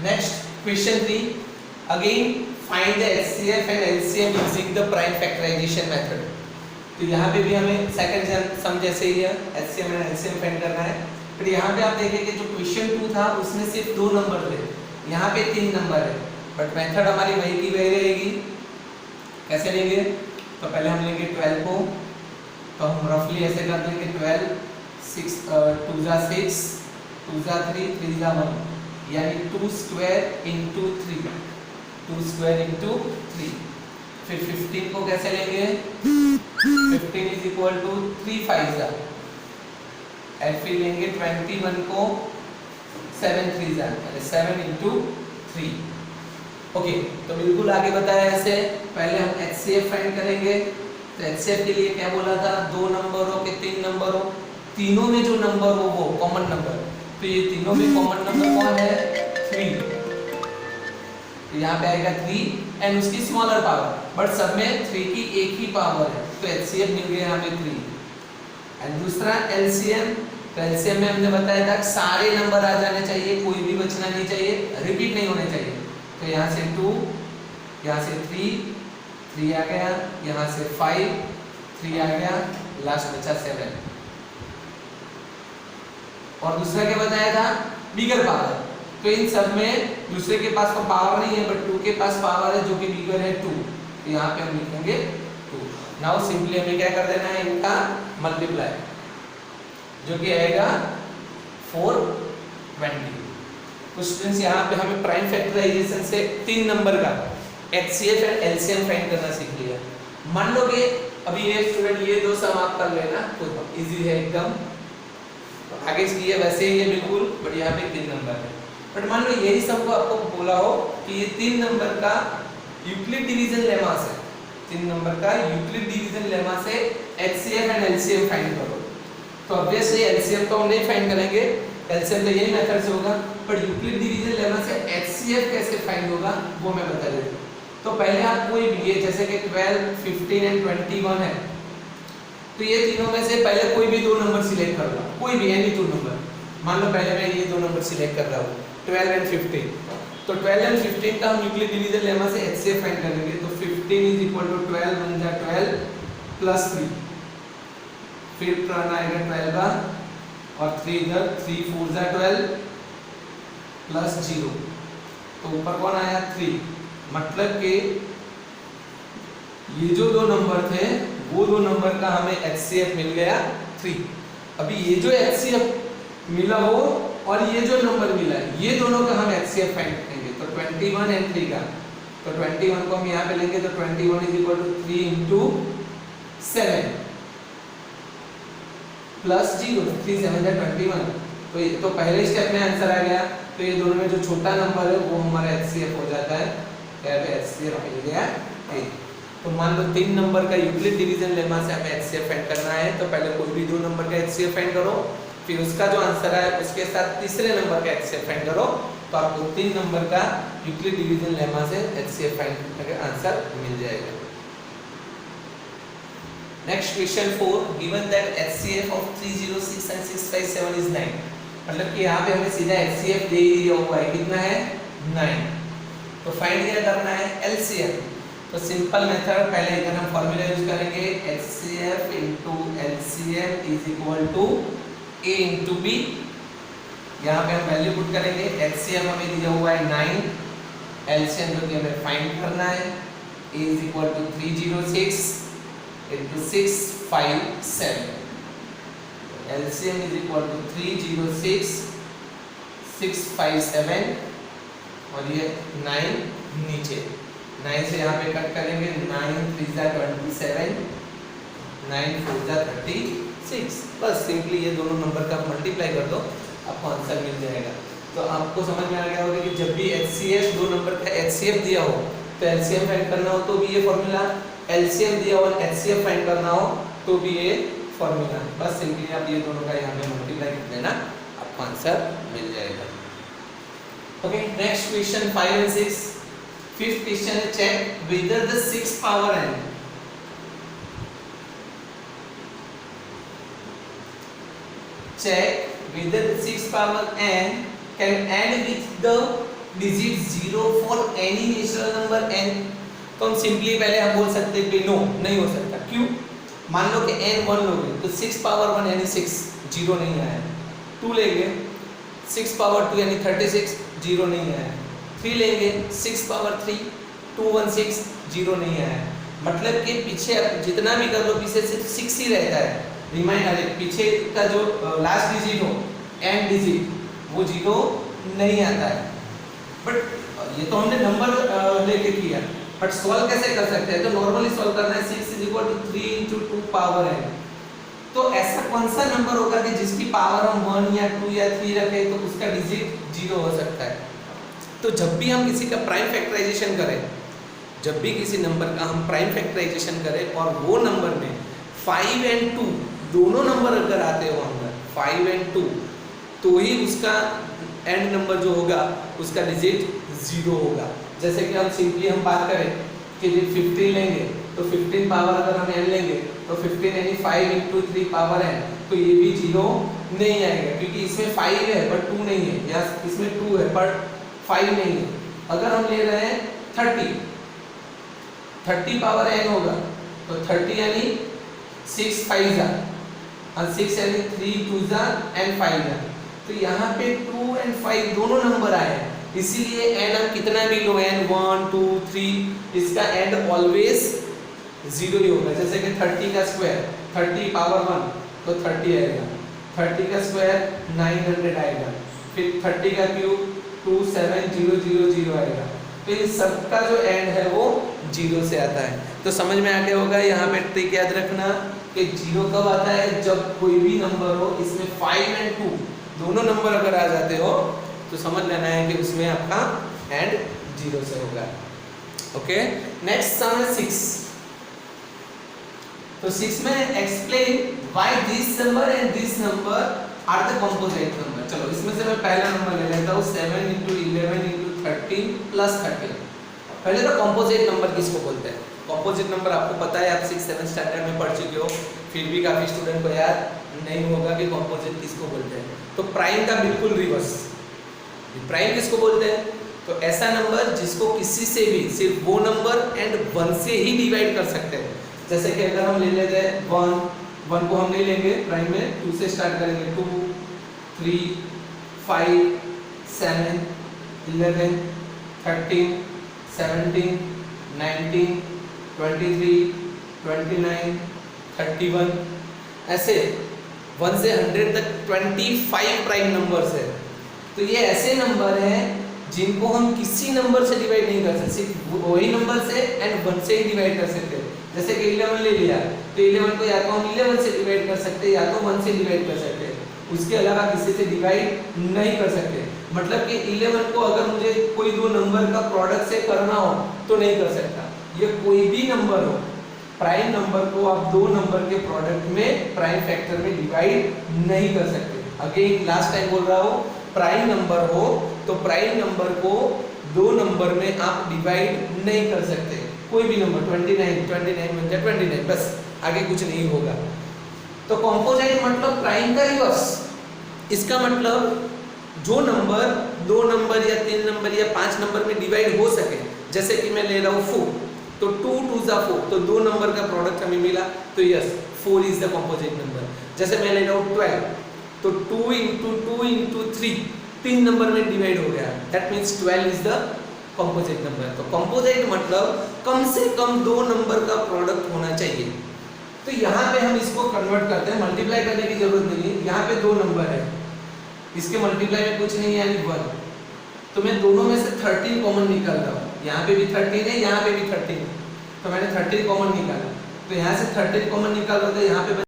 Next question 3, again find the HCF and LCM using the prime factorisation method. तो यहाँ पे भी हमें सेकंड सम जैसे ही है, HCM एंड LCM फाइंड करना है। फिर यहाँ पे आप देखेंगे जो क्वेश्चन 2 था उसमें सिर्फ 2 नंबर थे, यहाँ पे 3 नंबर है, बट मेथड हमारी वही की वही रहेगी। कैसे लेंगे? तो पहले हम लेंगे 12 को, तो हम रफली ऐसे कर देंगे 12, 6 2 जा 6, 2 जा 3, 3 जा 1, यानी 2 स्क्वायर इंटू 3, 2 स्क्वायर इंटू 3। फिर 15 को कैसे लेंगे? 15 इज इक्वल टू 3 5 जा, और फिर लेंगे 21 को 7 3 जा, यानी 7 इंटू 3। ओके, तो बिल्कुल आगे बताया ऐसे। पहले हम HCF फाइंड करेंगे। तो HCF के लिए क्या बोला था? 2 नंबर हो कि 3 नंबर हो, तीनों में जो नंबर हो वो कॉमन नंबर। तो ये तीनों में कॉमन नंबर कौन है? 3। तो यहाँ पे आएगा 3 एंड उसकी स्मॉलर पावर, बट सब में 3 की एक ही पावर है, तो HCF मिल गया हमें 3। एंड दूसरा LCM, तो LCM में हमने बताया था सारे नंबर आ जाने चाहिए, कोई भी बचना नहीं चाहिए, रिपीट नहीं होने चाहिए। तो यहाँ से 2, यहाँ से 3 आ गया, यहाँ से 5 3 आ गया, लास्ट बचा 7। और दूसरा क्या बताया था? बिगर पावर। तो इन सब में दूसरे के पास तो पावर नहीं है, बट 2 के पास पावर है जो कि बिगर है 2, तो यहाँ पे हम लिखेंगे 2। नाउ सिंपली हमें क्या कर देना है? इनका मल्टीप्लाई, जो कि आएगा 420। तो स्टूडेंट्स यहाँ पे हमें प्राइम फैक्टराइजेशन से 3 नंबर का HCF एंड LCM फाइंड करना सीख लिया। मान लो कि अभी ये स्टूडेंट ये 2 सम आप कर लेना, खुद इजी है एकदम। तो आगे किए वैसे ही है बिल्कुल, बट यहाँ पे 3 नंबर है। बट मान लो यही सम को आपको बोला हो कि ये 3 नंबर का यूक्लिड डिवीजन लेमा से, 3 नंबर का यूक्लिड डिवीजन लेमा से HCF एंड LCM फाइंड करो। तो ऑब्वियसली LCM तो हम नहीं फाइंड करेंगे, LCM तो यही मेथड से होगा, पर यूक्लिड डिवीजन लेमा से HCF कैसे फाइंड होगा वो मैं बता देता हूँ। तो पहले आप कोई भी ये जैसे कि 12, 15 एंड 21 है, तो ये तीनों में से पहले कोई भी 2 नंबर सिलेक्ट कर लो, कोई भी एनी 2 नंबर। मान लो पहले मैं ये 2 नंबर सिलेक्ट कर रहा हूँ, 12 एंड 15। तो 12 एंड 15 का हम यूक्लिड डिवीजन लेमा से HCF फाइंड करेंगे। तो 15 इज इक्वल टू 12 1 जा 12 प्लस 3, फिर टर्न आएगा 12 का, और 3 इधर, 3 4 जा 12 प्लस 0, तो ऊपर कौन आया? 3। मतलब कि ये जो 2 नंबर थे वो 2 नंबर का हमें HCF मिल गया 3। अभी ये जो HCF मिला हो और ये जो नंबर मिला है, ये दोनों का हम HCF फाइंड करेंगे। तो 21 एंड 3 का, तो 21 को हम यहाँ पे लेंगे, तो 21 is equal to 3 into 7 plus 0, 3 7 जा 21। तो ये तो पहले स्टेप में आंसर आ गया। तो ये दोनों में जो छोटा नंबर है वो हमारा HCF हो जाता है, यहाँ पे HCF मिल गया 3। तो मान लो 3 नंबर का यूक्लिड डिवीजन लेमा से हमें HCF फाइंड करना है। तो पहले कोई भी 2 नंबर का HCF फाइंड करो, फिर उसका जो आंसर है उसके साथ तीसरे नंबर का HCF फाइंड करो, तो आपको 3 नंबर का यूक्लिड डिवीजन लेमा से HCF फाइंड करने का आंसर मिल जाएगा। Next question 4, given that HCF of 306 and 657 is 9। मतलब कि यहाँ पे हमें सीधा HCF दे दिया हुआ है, कितना है? 9। तो फाइंड क्या करना है? LCM। तो सिंपल मेथड, पहले इधर हम फॉर्मूला यूज करेंगे, HCF into LCM is equal to A into B। यहाँ पे हम वैल्यू पुट करेंगे। HCM हमें दिया हुआ है 9, LCM जो कि हमें फाइंड करना है, A is equal to 306 into 657। LCM is equal to 306 657 और ये 9 नीचे, 9 से यहाँ पे कट करेंगे, 9 3 जा 27, 9 4 जा 36। बस सिंपली ये दोनों नंबर का मल्टीप्लाई कर दो, आपको आंसर मिल जाएगा। तो आपको समझ में आ गया होगा कि जब भी HCF 2 नंबर का HCF दिया हो तो LCM फाइंड करना हो तो भी ये फॉर्मूला, LCM दिया हो HCF फाइंड करना हो तो भी ये फॉर्मूला। बस सिंपली आप ये दोनों का यहाँ पे मल्टीप्लाई कर देना, आपको आंसर मिल जाएगा। Okay, next question 5 and 6। Fifth question है, check whether the 6 power n check whether the 6 power n can add with the digit 0 for any natural number n, तो हम सिंपली पहले हम बोल सकते हैं कि नो, नहीं हो सकता। क्यों? मान लो कि n 1 लोगे तो 6 पावर 1 यानी 6, 0 नहीं आया। 2 लेंगे 6 पावर 2 यानी 36, 0 नहीं आया। 3 लेंगे 6 पावर 3 216, 0 नहीं आया। मतलब कि पीछे जितना भी कर लो पीछे सिर्फ 6 ही रहता है। रिमाइंडर पीछे का जो लास्ट डिजिट हो n डिजिट वो 0 नहीं आता है। बट ये तो हमने नंबर लेके किया, बट सॉल्व कैसे कर सकते हैं? तो नॉर्मली सॉल्व करना है 6 = 3 × 2 पावर n। तो ऐसा कौन सा नंबर होगा कि जिसकी पावर हम 1 या 2 या 3 रखें तो उसका डिजिट 0 हो सकता है? तो जब भी हम किसी का प्राइम फैक्टराइजेशन करें, जब भी किसी नंबर का हम प्राइम फैक्टराइजेशन करें और वो नंबर में 5 और 2 दोनों नंबर अगर आते हो अंदर 5 और 2, तो ही उसका एंड नंबर जो होगा उसका डिजिट 0 होगा। जैसे कि हम सिंपली हम बात करें कि 15 लेंगे तो 15 पावर अगर हम n लेंगे तो 15 यानी 5 × 3 पावर n, तो ये भी 0 नहीं आएगा क्योंकि इसमें 5 है बट 2 नहीं है, या इसमें 2 है बट 5 नहीं है। अगर हम ले रहे हैं 30 पावर n होगा तो 30 यानी 6 5 जा और 6 यानी 3 2 जा and 5 जा, तो यहाँ पे 2 और 5 दोनों नंबर आए हैं। इसीलिए n हम कितना भी लो n 1 2 3, इसका एंड ऑलवेज 0 ही होगा। जैसे कि 30 का स्क्वायर 30 पावर 1 तो 30 आएगा, 30 का स्क्वायर 900 आएगा, फिर 30 का क्यूब 27000 आएगा। तो इन सबका जो एंड है वो 0 से आता है। तो समझ में आ गया होगा। यहाँ पे ट्रिक याद रखना कि 0 कब आता है? जब कोई भी नंबर हो इसमें 5 और 2 दोनों नंबर अगर आ जाते हो तो समझ लेना है कि उसमें आपका एंड 0 से होगा। ओके, नेक्स्ट सम है 6। तो 6 में explain why this number and this number are the composite number. चलो इसमें से मैं पहला नंबर ले लेता हूँ 7 × 11 × 13 + 13। पहले तो कंपोजिट नंबर किसको बोलते हैं? कंपोजिट नंबर आपको पता है, आप 6-7 स्टैंडर्ड में पढ़ चुके हो, फिर भी काफी स्टूडेंट को याद नहीं होगा कि कंपोजिट किसको बोलते हैं। तो प्राइम का बिल्कुल रिवर्स, प्राइम किसको बोलते हैं? तो ऐसा नंबर जिसको किसी से भी सिर्फ वो नंबर एंड 1 से ही डिवाइड कर सकते हैं। जैसे कि अगर हम ले लेते हैं 1 को हम नहीं लेंगे प्राइम में, 2 से स्टार्ट करेंगे 2 3 5 7 11 13 17 19 23 29 31, ऐसे 1 से 100 तक 25 प्राइम नंबर्स है। तो ये ऐसे नंबर हैं जिनको हम किसी नंबर से डिवाइड नहीं कर सकते, सिर्फ वही नंबर से एंड 1 से ही डिवाइड कर सकते हैं। जैसे कि 11 ले लिया तो 11 को या तो हम 11 से डिवाइड कर सकते हैं या तो 1 से डिवाइड कर सकते हैं, उसके अलावा किसी से डिवाइड नहीं कर सकते। मतलब कि 11 को अगर मुझे कोई दो नंबर का प्रोडक्ट से करना हो तो नहीं कर सकता। ये कोई भी नंबर हो, प्राइम नंबर को आप दो नंबर के प्रोडक्ट में प्राइम फैक्टर में डिवाइड नहीं कर सकते। अगेन लास्ट टाइम बोल रहा हूँ, प्राइम नंबर हो तो प्राइम नंबर को दो नंबर में आप डिवाइड नहीं कर सकते। कोई भी नंबर 29 बन जाए 29, बस आगे कुछ नहीं होगा। तो कॉम्पोजिट मतलब प्राइम का रिवर्स। इसका मतलब जो नंबर दो नंबर या तीन नंबर या 5 नंबर में डिवाइड हो सके, जैसे कि मैं ले रहा हूँ 4, तो 2 2 4, तो दो नंबर का प्रोडक्ट हमें मिला, तो yes 4 is the composite number. जैसे मैं ले रहा हूँ 12, तो 2 × 2 × 3 3 नंबर में डिवाइड हो गया, that means 12 is the composite number. तो कॉम्पोजिट मतलब कम से कम दो नंबर का प्रोडक्ट होना चाहिए। तो यहाँ पे हम इसको कन्वर्ट करते हैं, मल्टीप्लाई करने की जरूरत नहीं है। यहाँ पे दो नंबर है, इसके मल्टीप्लाई में कुछ नहीं है यानी 1, तो मैं दोनों में से 13 कॉमन निकाल रहा हूँ। यहाँ पे भी 13 है, यहाँ पे भी 13 है, तो मैंने 13 कॉमन निकाला। तो यहाँ से 13 कॉमन निकाल रहा था, यहाँ पे